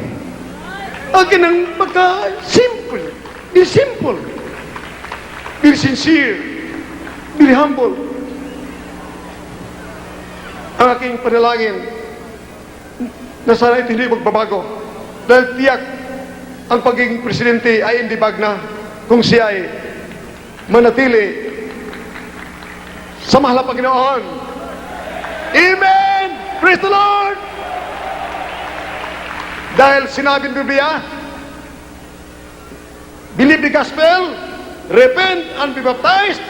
Ang kanyang pagka-simple. Very simple. Very sincere. Very humble. Ang aking panalangin na sana ito hindi magbabago. Dahil tiyak ang pagiging presidente ay hindi bagna kung siya ay manatili sa mahal na Panginoon. Amen! Praise the Lord! Dahil sinabi ng Biblia, believe the gospel, repent and be baptized,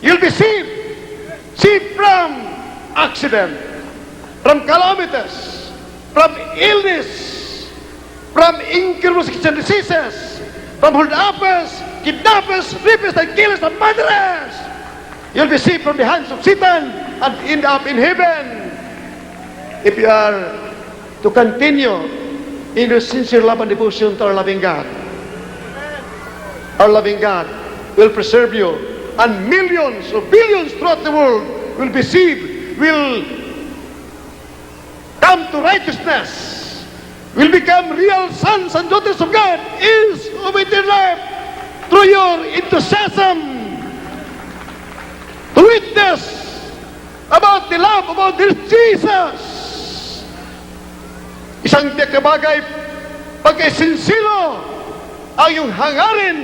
you'll be saved. Saved from accident, from calamities, from illness, from incurable diseases, from hold-uppers, kidnappers, rapers, and killers, and murderers. You'll be saved from the hands of Satan and end up in heaven. If you are to continue in your sincere love and devotion to our loving God. Our loving God will preserve you, and millions or billions throughout the world will be saved, will come to righteousness, will become real sons and daughters of God, is of eternal life, through your enthusiasm to witness about the love about this Jesus. Isang tiyak na bagay, pagkasinsilo ang iyong hangarin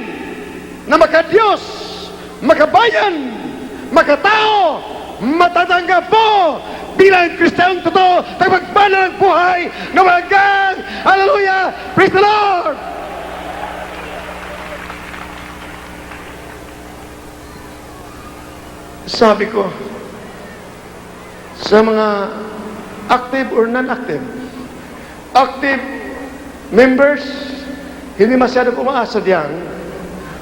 na makadiyos, makabayan, makatao, matatanggap po bilang Kristiyanong totoo, tagapagmana ng buhay na walang. Hallelujah! Praise the Lord! Sabi ko, sa mga active or non-active, active members, hindi masyado umaasa diyan.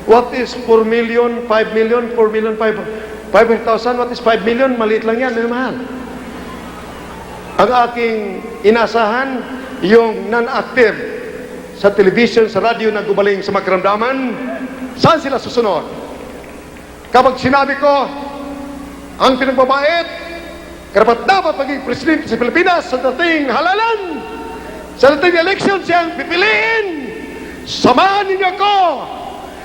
What is 4 million, 5 million, 4 million, 500,000? What is 5 million? Maliit lang yan, mahal. Ang aking inasahan, yung non-active sa television, sa radio na gumaling sa makaramdaman, saan sila susunod? Kapag sinabi ko, ang pinagbabait, karapat dapat maging presidente sa Pilipinas sa dating halalan, sa dating election siyang pipiliin, samahan ninyo ako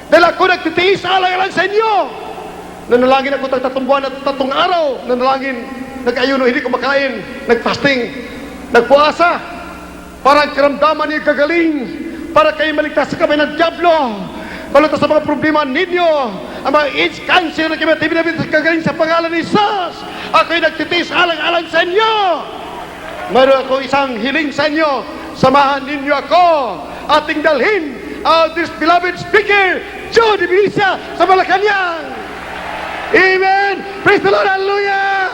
dahil ako nagtitiis alang-alang sa inyo. Nanalangin ako ng 3 buwan at 3 araw. Nanalangin, nag-ayuno, hindi kumakain, nag-fasting, nagpuasa, para ang karamdaman niyo gagaling, para kayo maligtas sa kamay ng Diablo, malutas sa mga problema ninyo, ang mga AIDS, cancer na kimatibinabit sa kagaling sa pangalan ni Jesus. Ako'y nagtitiis alang-alang sa inyo. Mayroon ako isang hiling sa inyo, samahan ninyo ako, ating dalhin ang this beloved speaker, Joe Divinia, sa Malacanang. Amen! Praise the Lord! Hallelujah!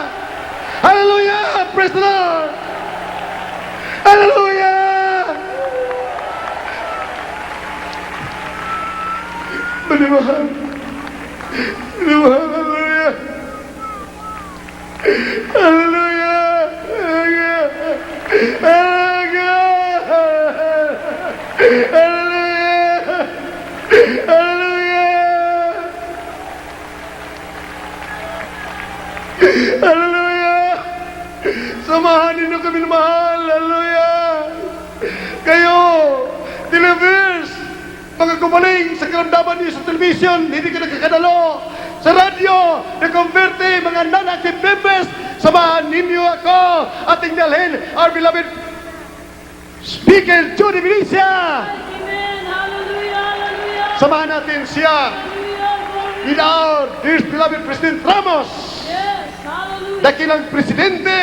Hallelujah! Praise the Lord! Hallelujah! Manimahal! Manimahal! Hallelujah! Hallelujah! Hallelujah! Hallelujah! Hallelujah! Hallelujah! Samahan ninyo kami na mahal. Hallelujah! Kayo, delivers, mga gumaling sa karamdaman niyo sa television, hindi ka nakakadalo. Sa radyo, na-converte mga non-active members, samahan ninyo ako ating dalhin our beloved Speaker Joe Divinia. Amen. Hallelujah. Hallelujah. Samahan natin siya Hallelujah. with our dear beloved President Ramos, Yes. Hallelujah. dakilang presidente.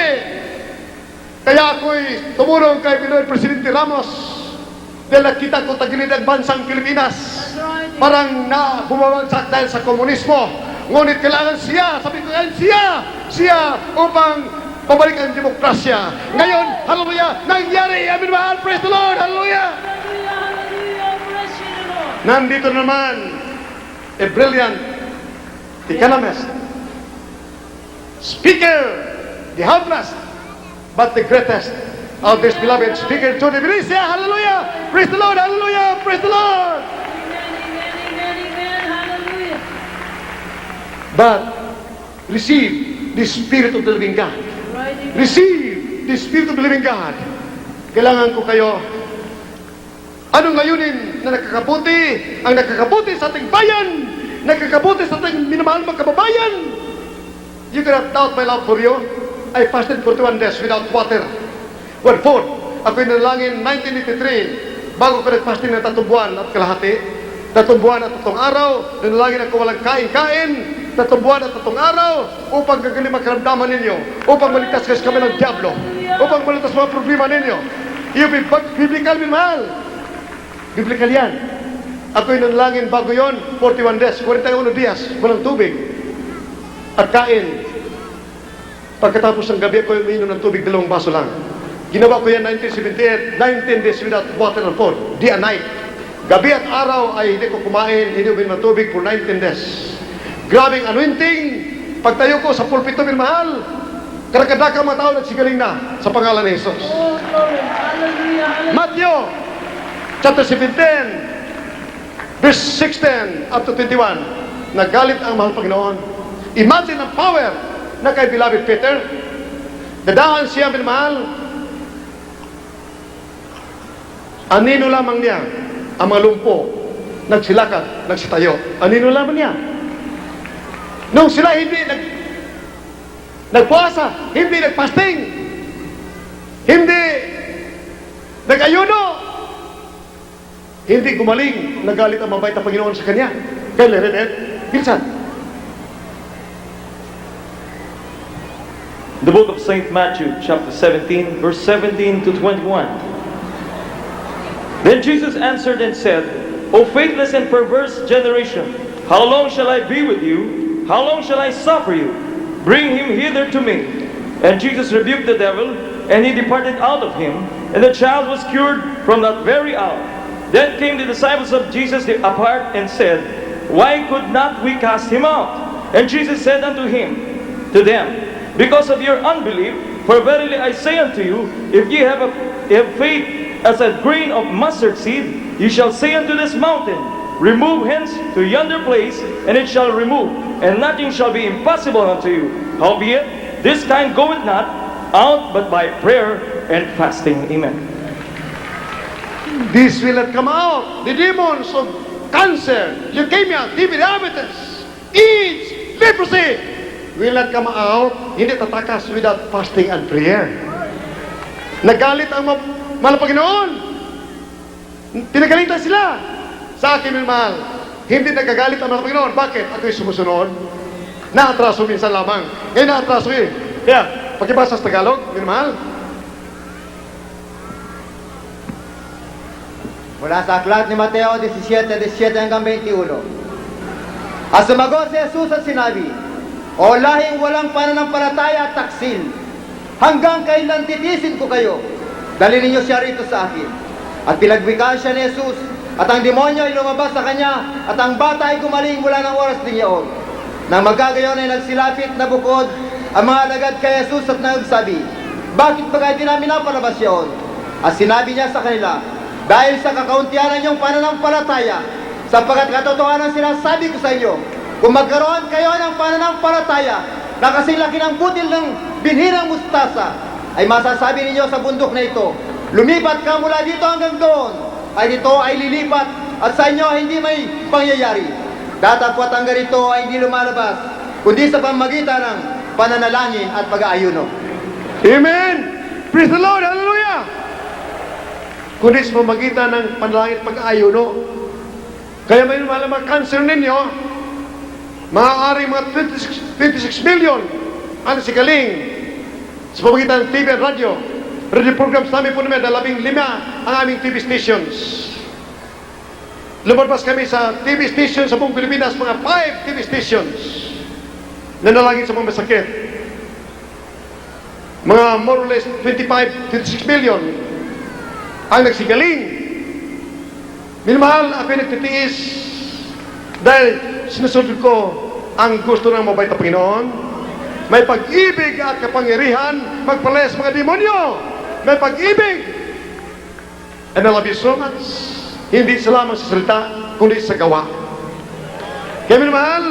Kaya ako'y tumulong kay beloved Presidente Ramos dahil nakita ko tagilid ang bansang Pilipinas. That's right. Parang na bumabagsak dahil sa komunismo. Ngunit kailangan siya, sabi ko yan, siya upang pabalik ang demokrasya. Ngayon, hallelujah, nangyari. Amen, mahal. Praise the Lord. Hallelujah. Hallelujah. Hallelujah. Bless you, the Lord. Nandito naman, a brilliant economist, speaker, the humblest, but the greatest of this beloved speaker, Joe Divinia. Hallelujah. Praise the Lord. Hallelujah. Praise the Lord. Amen. Amen. Amen. Amen. Hallelujah. But receive the Spirit of the living God. Right. Amen. Receive the Spirit of the living God. Kailangan ko kayo. Ano ngayunin na nakakabuti? Ang nakakabuti sa ating bayan, nakakabuti sa ating minamahal mga kababayan. You cannot doubt my love for you. I fasted 41 days without water. One food. Ako'y nanalangin 1983 bago ko nag-fasting ng 3 buwan at kalahati. 3 buwan at 3 araw. Nanalangin ako walang kain-kain. 3 buwan at 3 araw upang gagaling makaramdaman ninyo, upang maligtas kayo sa kami ng Diablo, upang maligtas mga problema ninyo. Yung biblical, minmahal. Biblical yan. Ako'y nanalangin bago yon 41 days, 41 dias, walang tubig at kain. Pagkatapos ng gabi, ako'y umiinom ng tubig, 2 baso lang. Ginawa ko yan 1978, 19 days without water and food, day and night. Gabi at araw ay hindi ko kumain, hindi uminom ng tubig for 19 days. Grabing anointing. Pagtayo ko sa pulpito, minmahal, karakadaka mga tao nagsigaling na sa pangalan ni Jesus. Oh, glory. Hallelujah. Hallelujah. Matthew chapter 17 verse 16 up to 21. Nagalit ang mahal Panginoon. Imagine ang power na kay beloved Peter. Dadaan siya, minmahal. Anino lamang niya ang mga lumpo, nagsilakad, nagsitayo. Anino lamang niya. Nung sila hindi nagpuasa, hindi nagpasting, hindi nag-ayuno, hindi gumaling, nagalit ang mabait na Panginoon sa kanya. Kaya Redet, Bilsan. The book of St. Matthew, chapter 17, verse 17 to 21. Then Jesus answered and said, O faithless and perverse generation, how long shall I be with you? How long shall I suffer you? Bring him hither to me. And Jesus rebuked the devil, and he departed out of him, and the child was cured from that very hour. Then came the disciples of Jesus apart and said, Why could not we cast him out? And Jesus said unto them, Because of your unbelief, for verily I say unto you, if ye have faith as a grain of mustard seed, ye shall say unto this mountain, remove hence to yonder place, and it shall remove, and nothing shall be impossible unto you. Howbeit, this kind goeth not out but by prayer and fasting. Amen. This will not come out. The demons of cancer, leukemia, TB, diabetes, AIDS, leprosy will not come out. Hindi tatakas without fasting and prayer. Nagalit ang mahal na Panginoon. Pinagalitan sila. Sa akin, mahal, hindi nagagalit ang mahal na Panginoon. Bakit? Ako'y sumusunod. Naatraso minsan lamang. Ngayon naatraso eh. Kaya, pakibasa sa Tagalog, mahal. Mula sa aklat ni Mateo 17:17 hanggang 21. At sumagot si Jesus at sinabi, O lahing walang pananampalataya at taksil, hanggang kailan titisin ko kayo? Dali ninyo siya rito sa akin. At pinagwikaan siya ni Jesus, at ang demonyo ay lumabas sa kanya, at ang bata ay gumaling mula ng oras din yaon. Nang magkagayon ay nagsilapit na bukod ang mga alagad kay Jesus at nagsabi, Bakit ba kayo di namin napalabas yaon? At sinabi niya sa kanila, Dahil sa kakauntian ng inyong pananampalataya, sapagkat katotohanan sinasabi ko sa inyo, kung magkaroon kayo ng pananampalataya na kasing laki ng butil ng binhirang mustasa, ay masasabi ninyo sa bundok na ito, lumipat ka mula dito hanggang doon, ay dito ay lilipat at sa inyo hindi may pangyayari. Datapwat ang ganito ay hindi lumalabas, kundi sa pamagitan ng pananalangin at pag-aayuno. Amen! Praise the Lord! Hallelujah! Kundi sa pamagitan ng panalangin at pag-aayuno. Kaya may mga cancer ninyo, maaaring mga 26 million ang sigaling sa pamagitan ng TV at radio. Radio programs namin po namin, 15 ang aming TV stations. Lumabas kami sa TV stations sa buong Pilipinas, mga 5 TV stations na nalangin sa mga masakit. Mga more or less 26 million ang nagsigaling. Minamahal, ako'y nagtitiis dahil sinusunod ko ang gusto ng mabait na Panginoon. May pag-ibig at kapangyarihan magpalayas mga demonyo. May pag-ibig. And I love you so much. Hindi sa lamang sa salita, kundi sa gawa. Kaya minamahal,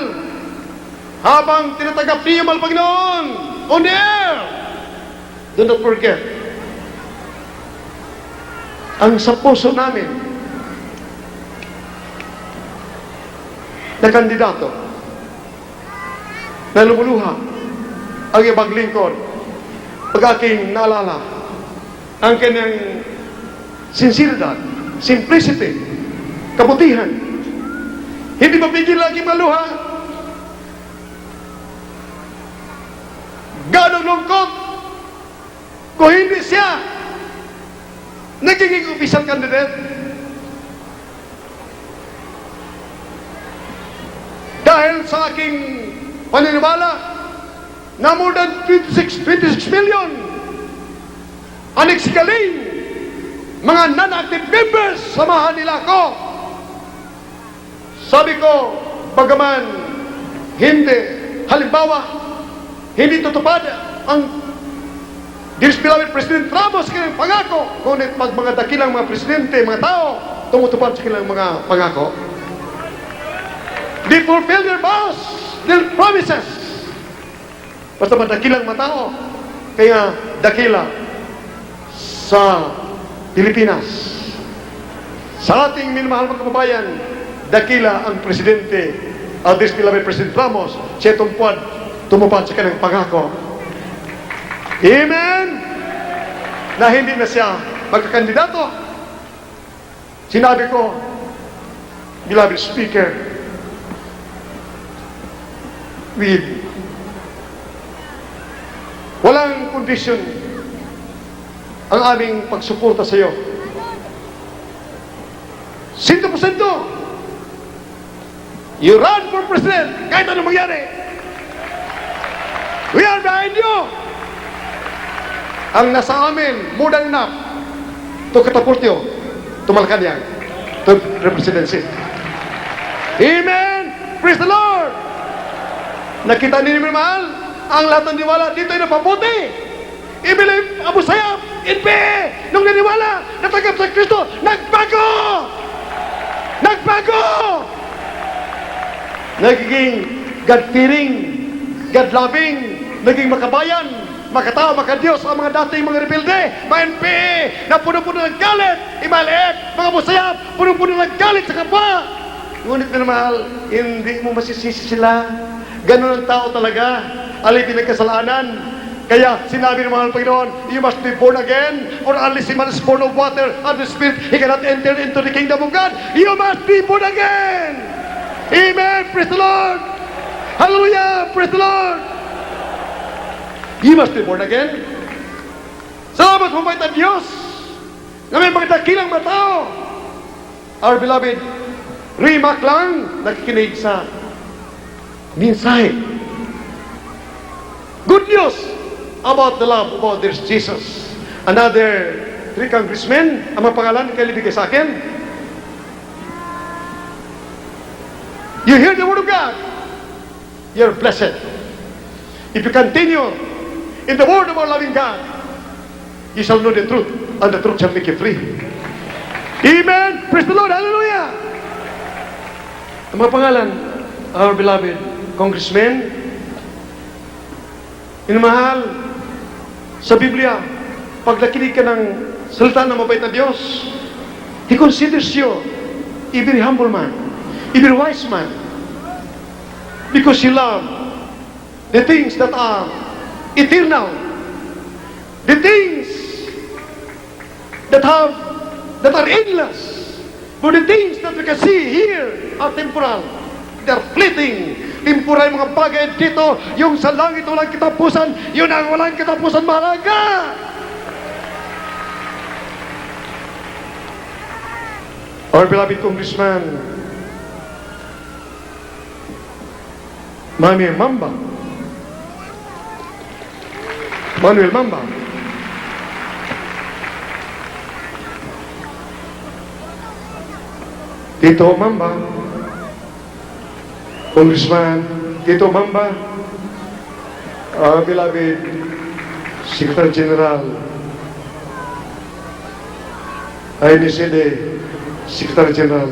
habang tinatagap niyo mahal Panginoon on the air, do not forget ang sa puso namin na kandidato na lumuluha ang ibang lingkod pag aking naalala ang kanyang sinceridad, simplicity, kabutihan. Hindi mapigil lagi maluha. Ganong lungkot kung hindi siya nagiging official candidate. Dahil sa aking paniniwala na more than 26 million ang nagsikaling mga non-active members, samahan nila ako. Sabi ko, bagaman hindi, halimbawa, hindi tutupad ang Dinispilawin President Ramos kanilang pangako, ngunit pag mga dakilang mga presidente, mga tao, tumutupad sa kanilang mga pangako. They fulfill their vows, their promises. Basta madakilang mga tao, kaya dakila sa Pilipinas. Sa ating minamahal mga kababayan, dakila ang presidente, ang Dinispilawin President Ramos, siya tumupad sa kanilang pangako. Amen! Na hindi na siya magkakandidato. Sinabi ko, beloved speaker, with walang kondisyon ang aming pagsuporta sa iyo. 100%. You run for president kahit anong mangyari. We are behind you. Ang nasa amin, more than enough to catapult you to Malacanang, to the presidency. Amen! Praise the Lord! Nakita ninyo mahal, ang lahat ng niwala dito ay napabuti. I-believe Abu Sayyaf, nung naniwala, natanggap sa Kristo, nagbago! Nagbago! Nagiging God-fearing, God-loving, naging makabayan, makatao, makadiyos ang mga dating mga rebelde, mga NPA, na puno-puno ng galit, imalek, mga musayap, puno-puno ng galit sa kapwa. Ngunit minamahal, hindi mo masisisi sila. Ganun ang tao talaga, alipin ng kasalanan. Kaya sinabi ng mahal Panginoon, you must be born again, for unless a man is born of water and the Spirit, he cannot enter into the kingdom of God. You must be born again. Amen. Praise the Lord. Hallelujah. Praise the Lord. You must be born again. Salamat po ang Diyos na may mga dakilang mga tao. Our beloved Rimac lang nakikinig sa mensahe. Good news about the love about this Jesus. Another 3 congressmen, ang mga pangalan kayo ibigay sa akin. You hear the word of God, you're blessed. If you continue in the word of our loving God, you shall know the truth, and the truth shall make you free. Amen. Praise the Lord. Hallelujah. Ang mga pangalan, our beloved congressmen, inamahal sa Biblia, pag nakinig ka ng salita ng mabait na Diyos, He considers you a very humble man, a very wise man, because you love the things that are eternal, the things that are endless. For the things that we can see here are temporal. They're fleeting. Temporal mga bagay dito, yung sa langit walang katapusan, yun ang walang katapusan mahalaga. Our beloved Congressman Manuel Mamba, Tito Mamba, Congressman Tito Mamba, our beloved Secretary General INCD Secretary General